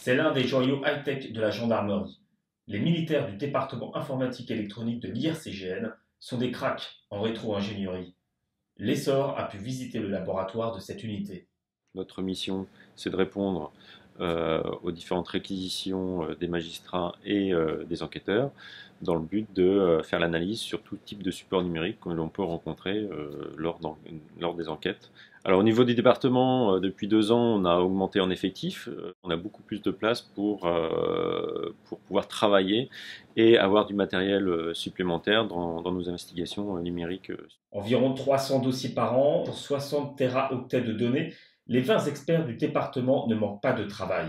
C'est l'un des joyaux high-tech de la gendarmerie. Les militaires du département informatique électronique de l'IRCGN sont des cracks en rétro-ingénierie. L'essor a pu visiter le laboratoire de cette unité. Notre mission, c'est de répondre aux différentes réquisitions des magistrats et des enquêteurs dans le but de faire l'analyse sur tout type de support numérique que l'on peut rencontrer lors des enquêtes. Alors au niveau du département, depuis 2 ans, on a augmenté en effectif. On a beaucoup plus de place pour pouvoir travailler et avoir du matériel supplémentaire dans nos investigations numériques. Environ 300 dossiers par an pour 60 téraoctets de données. Les 20 experts du département ne manquent pas de travail.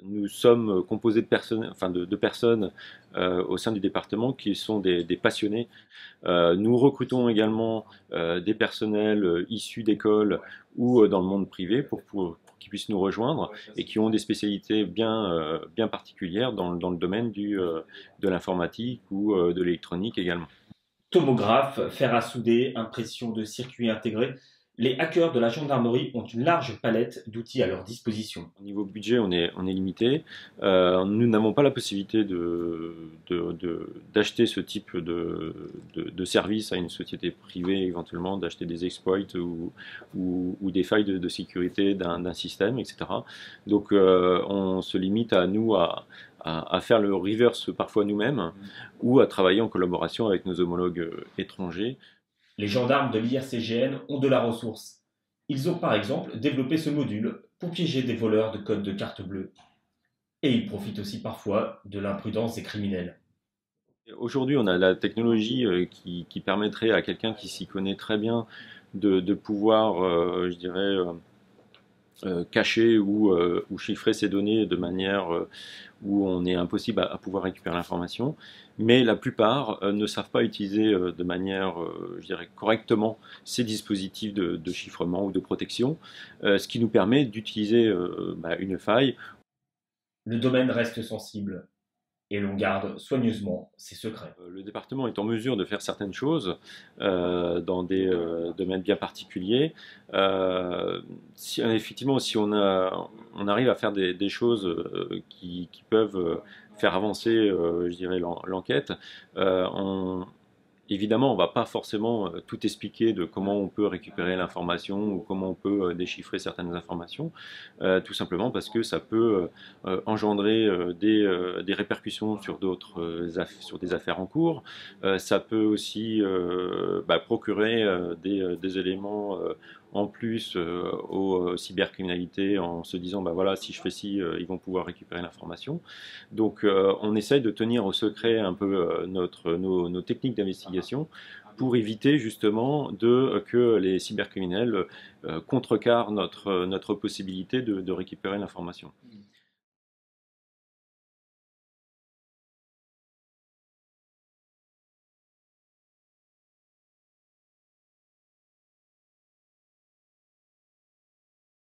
Nous sommes composés de personnes au sein du département qui sont des passionnés. Nous recrutons également des personnels issus d'écoles ou dans le monde privé pour qu'ils puissent nous rejoindre et qui ont des spécialités bien particulières dans le domaine de l'informatique ou de l'électronique également. Tomographes, fer à souder, impression de circuits intégrés, les hackers de la gendarmerie ont une large palette d'outils à leur disposition. Au niveau budget, on est limité. Nous n'avons pas la possibilité d'acheter ce type de service à une société privée, éventuellement d'acheter des exploits ou des failles de sécurité d'un système, etc. Donc on se limite à nous à faire le reverse parfois nous-mêmes ou à travailler en collaboration avec nos homologues étrangers. Les gendarmes de l'IRCGN ont de la ressource. Ils ont par exemple développé ce module pour piéger des voleurs de code de carte bleue. Et ils profitent aussi parfois de l'imprudence des criminels. Aujourd'hui, on a la technologie qui permettrait à quelqu'un qui s'y connaît très bien de pouvoir, je dirais, cacher ou chiffrer ces données de manière où on est impossible à pouvoir récupérer l'information. Mais la plupart ne savent pas utiliser de manière, je dirais, correctement ces dispositifs de chiffrement ou de protection, ce qui nous permet d'utiliser une faille. Le domaine reste sensible et l'on garde soigneusement ses secrets. Le département est en mesure de faire certaines choses dans des domaines bien particuliers. Effectivement, si on arrive à faire des choses qui peuvent faire avancer, je dirais, l'enquête, évidemment, on ne va pas forcément tout expliquer de comment on peut récupérer l'information ou comment on peut déchiffrer certaines informations, tout simplement parce que ça peut engendrer des répercussions sur sur des affaires en cours. Ça peut aussi procurer des éléments en plus aux cybercriminalités en se disant bah voilà, si je fais ci, ils vont pouvoir récupérer l'information. Donc on essaye de tenir au secret un peu nos techniques d'investigation pour éviter justement que les cybercriminels contrecarrent notre possibilité de récupérer l'information.